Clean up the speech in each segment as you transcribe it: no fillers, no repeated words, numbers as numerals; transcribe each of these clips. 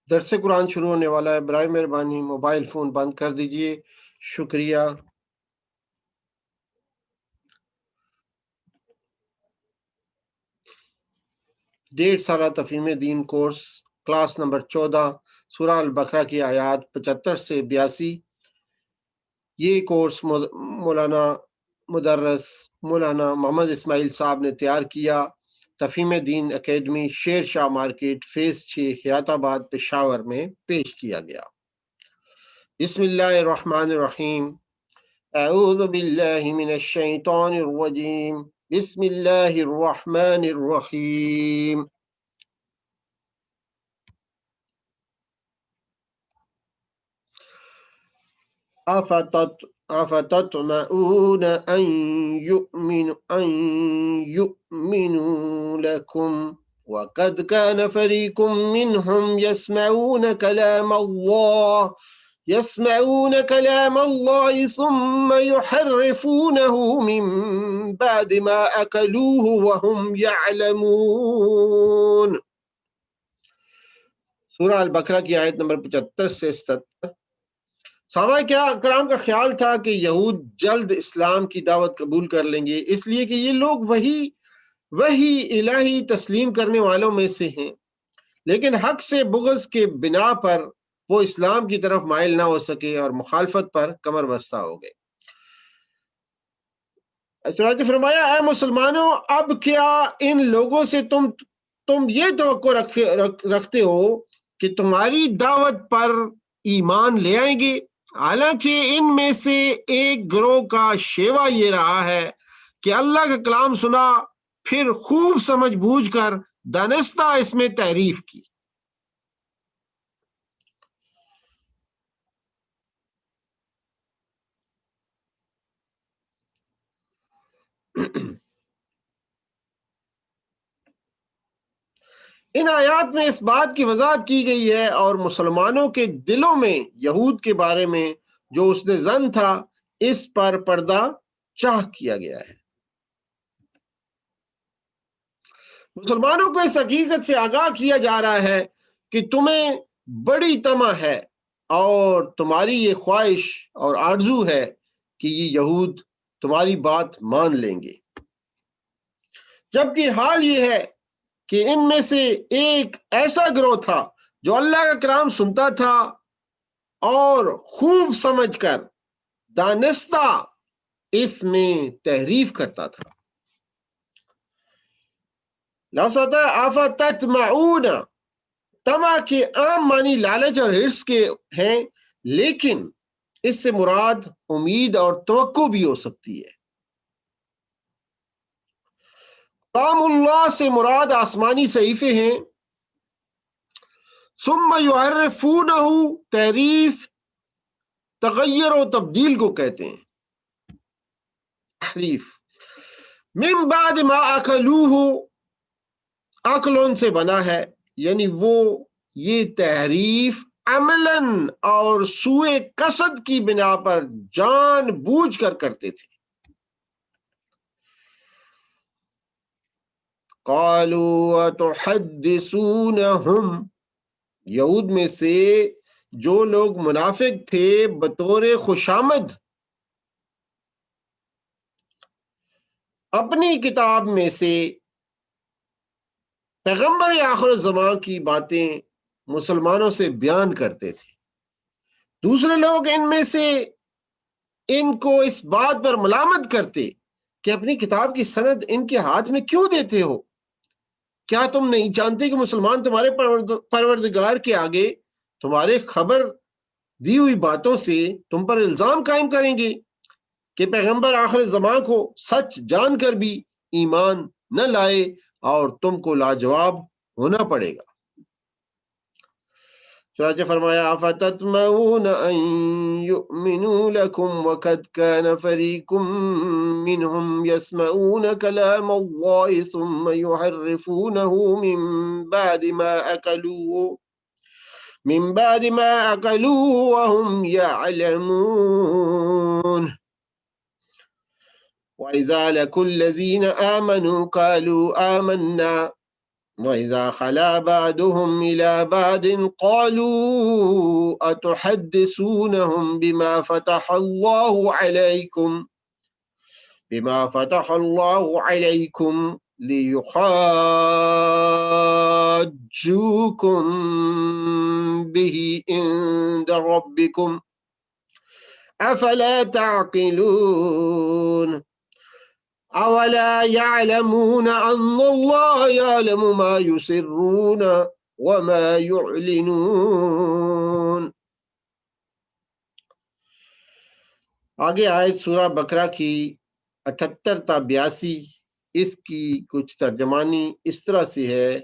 درس قرآن شروع ہونے والا ہے، برائے مہربانی موبائل فون بند کر دیجئے، شکریہ۔ 1.5 سالہ تفہیم دین کورس، کلاس نمبر 14، سورہ البقرہ کی آیات 75 سے 82۔ یہ کورس مولانا مدرس مولانا محمد اسماعیل صاحب نے تیار کیا۔ تفہیم دین academy, Sher Shah market, face 6، حیات آباد، پشاور میں پیش کیا گیا۔ بسم اللہ الرحمن الرحیم۔ اعوذ باللہ من الشیطان الرجیم، بسم اللہ الرحمن الرحیم۔ افتطمعون ان يؤمنوا لكم وقد كان فريق منهم يسمعون كلام الله ثم يحرفونه من بعد ما أكلوه وهم يعلمون۔ سورہ البقرہ کی آیت نمبر 75 سے 77۔ صحابہ کرام کا خیال تھا کہ یہود جلد اسلام کی دعوت قبول کر لیں گے، اس لیے کہ یہ لوگ وہی الہی تسلیم کرنے والوں میں سے ہیں، لیکن حق سے بغض کے بنا پر وہ اسلام کی طرف مائل نہ ہو سکے اور مخالفت پر کمر بستہ ہو گئے۔ چنانچہ فرمایا، اے مسلمانوں، اب کیا ان لوگوں سے تم یہ توقع رکھتے ہو کہ تمہاری دعوت پر ایمان لے آئیں گے، حالانکہ ان میں سے ایک گروہ کا شیوا یہ رہا ہے کہ اللہ کا کلام سنا، پھر خوب سمجھ بوجھ کر دانستہ اس میں تحریف کی۔ ان آیات میں اس بات کی وضاحت کی گئی ہے اور مسلمانوں کے دلوں میں یہود کے بارے میں جو اس نے ظن تھا اس پر پردہ چاہ کیا گیا ہے۔ مسلمانوں کو اس حقیقت سے آگاہ کیا جا رہا ہے کہ تمہیں بڑی طمع ہے اور تمہاری یہ خواہش اور آرزو ہے کہ یہ یہود تمہاری بات مان لیں گے، جبکہ حال یہ ہے کہ ان میں سے ایک ایسا گروہ تھا جو اللہ کا کلام سنتا تھا اور خوب سمجھ کر دانستہ اس میں تحریف کرتا تھا۔ لفظ ہوتا ہے افتطمعون، طمع کے عام معنی لالچ اور حرص کے ہیں، لیکن اس سے مراد امید اور توقع بھی ہو سکتی ہے۔ کلام اللہ سے مراد آسمانی صحیفے ہیں۔ ثم یحرفونہ، تحریف تغیر و تبدیل کو کہتے ہیں، تحریف۔ من بعد ما اکلوہ، عقلون سے بنا ہے، یعنی وہ یہ تحریف عملاً اور سوء قصد کی بنا پر جان بوجھ کر کرتے تھے۔ قالوا وتحدثونہم، یہود میں سے جو لوگ منافق تھے بطور خوشامد اپنی کتاب میں سے پیغمبر آخر الزمان کی باتیں مسلمانوں سے بیان کرتے تھے، دوسرے لوگ ان میں سے ان کو اس بات پر ملامت کرتے کہ اپنی کتاب کی سند ان کے ہاتھ میں کیوں دیتے ہو؟ کیا تم نہیں جانتے کہ مسلمان تمہارے پروردگار کے آگے تمہارے خبر دی ہوئی باتوں سے تم پر الزام قائم کریں گے کہ پیغمبر آخر زمان کو سچ جان کر بھی ایمان نہ لائے اور تم کو لاجواب ہونا پڑے گا۔ چنانچہ فرمایا، افتطمعون ان یؤمنوا لکم وقد کان فریق منهم يسمعون کلام اللہ ثم یحرفونہ من بعد ما اکلوه وهم يعلمون۔ وَإِذَا لَقُوا الَّذِينَ آمَنُوا قَالُوا آمَنَّا وَإِذَا خَلَا بَعْضُهُمْ إِلَى بَعْضٍ قَالُوا أَتُحَدِّثُونَهُمْ بما فتح الله عليكم ليحاجوكم به عند ربكم أفلا تعقلون أولا يعلمون أن الله يعلم ما يسرون وما يعلنون. آگے آیت سورہ بقرہ کی 78 تا 82، اس کی کچھ ترجمانی اس طرح سے ہے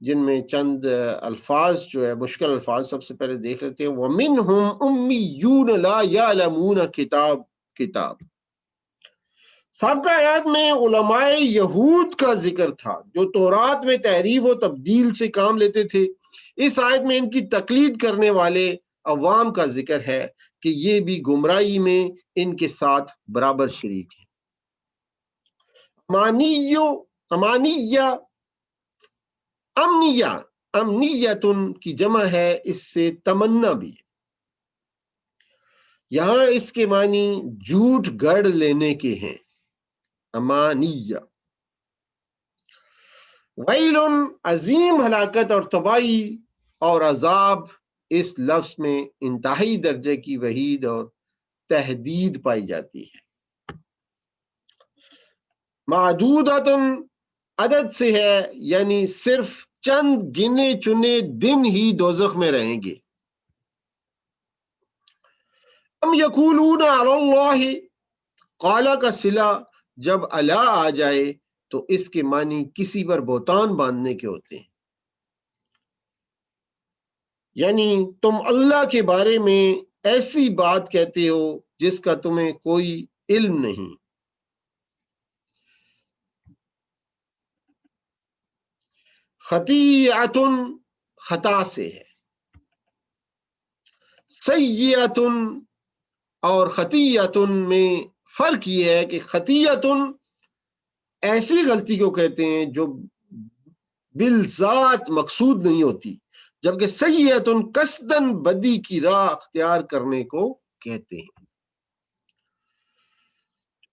جن میں چند الفاظ جو ہے مشکل الفاظ سب سے پہلے دیکھ لیتے ہیں. وَمِنْهُمْ أُمِّيُّونَ لَا يَعْلَمُونَ کتاب. سابقہ آیات میں علماء یہود کا ذکر تھا جو تورات میں تحریف و تبدیل سے کام لیتے تھے. اس آیت میں ان کی تقلید کرنے والے عوام کا ذکر ہے کہ یہ بھی گمراہی میں ان کے ساتھ برابر شریک ہیں. امنیتن کی جمع ہے، اس سے تمنا بھی ہے. یہاں اس کے معنی جھوٹ گڑھ لینے کے ہیں. امانیہ. ویل عظیم ہلاکت اور تباہی اور عذاب، اس لفظ میں انتہائی درجے کی وعید اور تہدید پائی جاتی ہے. معدودۃ عدد سے ہے، یعنی صرف چند گنے چنے دن ہی دوزخ میں رہیں گے. ام یقولون علی اللہ، قالا کا صلہ جب اللہ آ جائے تو اس کے معنی کسی پر بہتان باندھنے کے ہوتے ہیں. یعنی تم اللہ کے بارے میں ایسی بات کہتے ہو جس کا تمہیں کوئی علم نہیں. خطیئتن خطا سے ہے. سیئتن اور خطیئتن میں فرق یہ ہے کہ خطیئتن ایسی غلطی کو کہتے ہیں جو بالذات مقصود نہیں ہوتی، جبکہ سیئتن قصدن بدی کی راہ اختیار کرنے کو کہتے ہیں.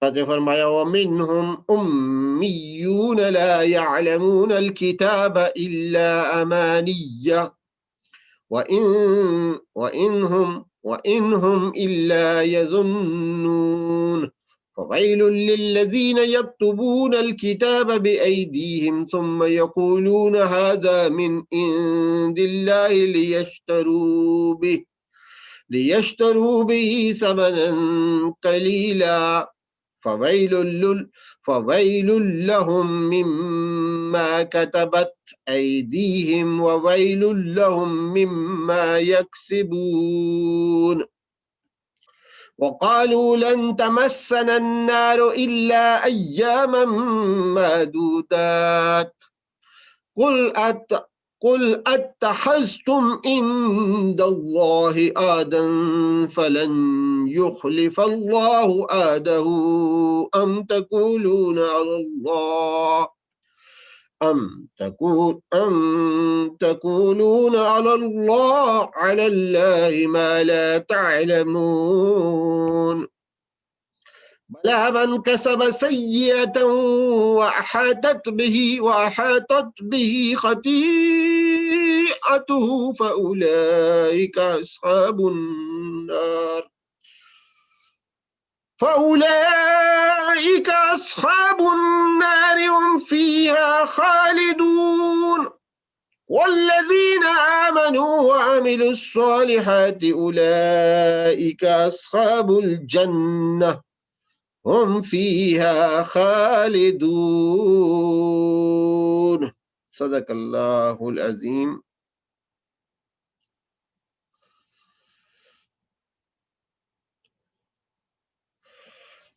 فرمایا وَمِنْهُمْ أُمِّيُّونَ لَا يَعْلَمُونَ الْكِتَابَ إِلَّا أَمَانِيَّ وَإِنْهُمْ إِلَّا يَظُنُّونَ فَوَيْلٌ لِلَّذِينَ يَكْتُبُونَ الْكِتَابَ بِأَيْدِيهِمْ ثُمَّ يَقُولُونَ هَذَا مِنْ عِنْدِ اللَّهِ لِيَشْتَرُوا بِهِ ثَمَنًا قَلِيلًا فويل لهم مما كتبت أيديهم وويل لهم مما يكسبون. وقالوا لن تمسنا النار إلا أياما معدودات قل اتخذتم عند الله عهدا فلن يخلف الله عهده أم تقولون على الله ما لا تعلمون. بلى من كسب سيئة وأحاطت به خطيئته فأولئك أصحاب النار هم فيها خالدون. والذين آمنوا وعملوا الصالحات أولئك أصحاب الجنة هم فيها خالدون. صدق اللہ العظیم.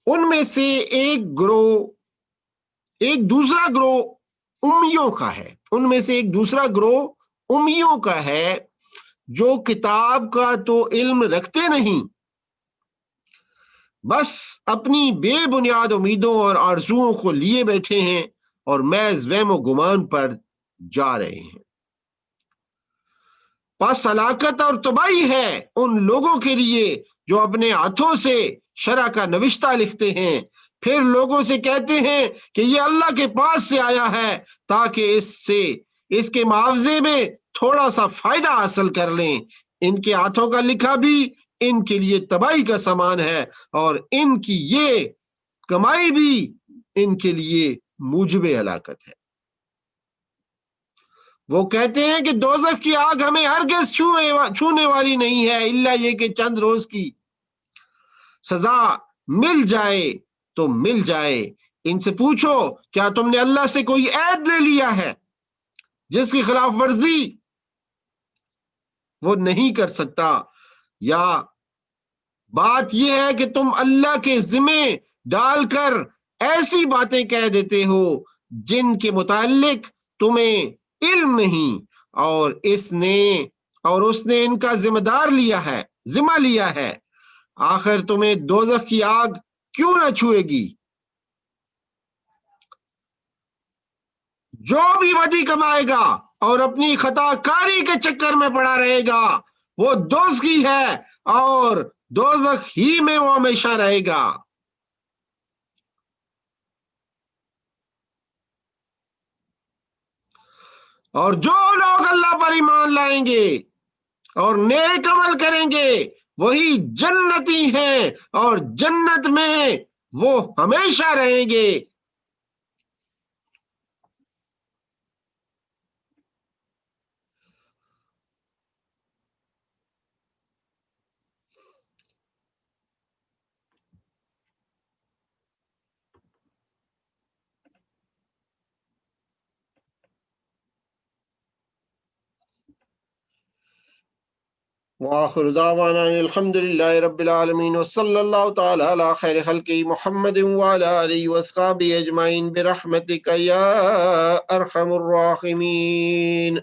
ان میں سے ایک دوسرا گروہ امیوں کا ہے. ان میں سے ایک دوسرا گروہ امیوں کا ہے جو کتاب کا تو علم رکھتے نہیں، بس اپنی بے بنیاد امیدوں اور آرزوؤں کو لیے بیٹھے ہیں اور محض وہم و گمان پر جا رہے ہیں۔ پس ہلاکت اور تباہی ہے ان لوگوں کے لیے جو اپنے ہاتھوں سے شرع کا نوشتہ لکھتے ہیں، پھر لوگوں سے کہتے ہیں کہ یہ اللہ کے پاس سے آیا ہے تاکہ اس کے معاوضے میں تھوڑا سا فائدہ حاصل کر لیں۔ ان کے ہاتھوں کا لکھا بھی ان کے لیے تباہی کا سامان ہے، اور ان کی یہ کمائی بھی ان کے لیے موجب ہلاکت ہے۔ وہ کہتے ہیں کہ دوزخ کی آگ ہمیں ہرگز چھونے والی نہیں ہے الا یہ کہ چند روز کی سزا مل جائے تو مل جائے۔ ان سے پوچھو کیا تم نے اللہ سے کوئی عہد لے لیا ہے جس کی خلاف ورزی وہ نہیں کر سکتا، یا بات یہ ہے کہ تم اللہ کے ذمے ڈال کر ایسی باتیں کہہ دیتے ہو جن کے متعلق تمہیں علم نہیں، اور اس نے ان کا ذمہ لیا ہے، آخر تمہیں دوزخ کی آگ کیوں نہ چھوئے گی؟ جو بھی بدی کمائے گا اور اپنی خطا کاری کے چکر میں پڑا رہے گا وہ دوزخی ہے، اور دوزخ ہی میں وہ ہمیشہ رہے گا۔ اور جو لوگ اللہ پر ایمان لائیں گے اور نیک عمل کریں گے وہی جنتی ہیں، اور جنت میں وہ ہمیشہ رہیں گے۔ وآخر دعوانا الحمد لله رب العالمين وصلى الله تعالى على خير خلقه محمد وعلى آله وصحبه أجمعين برحمتك يا أرحم الراحمين۔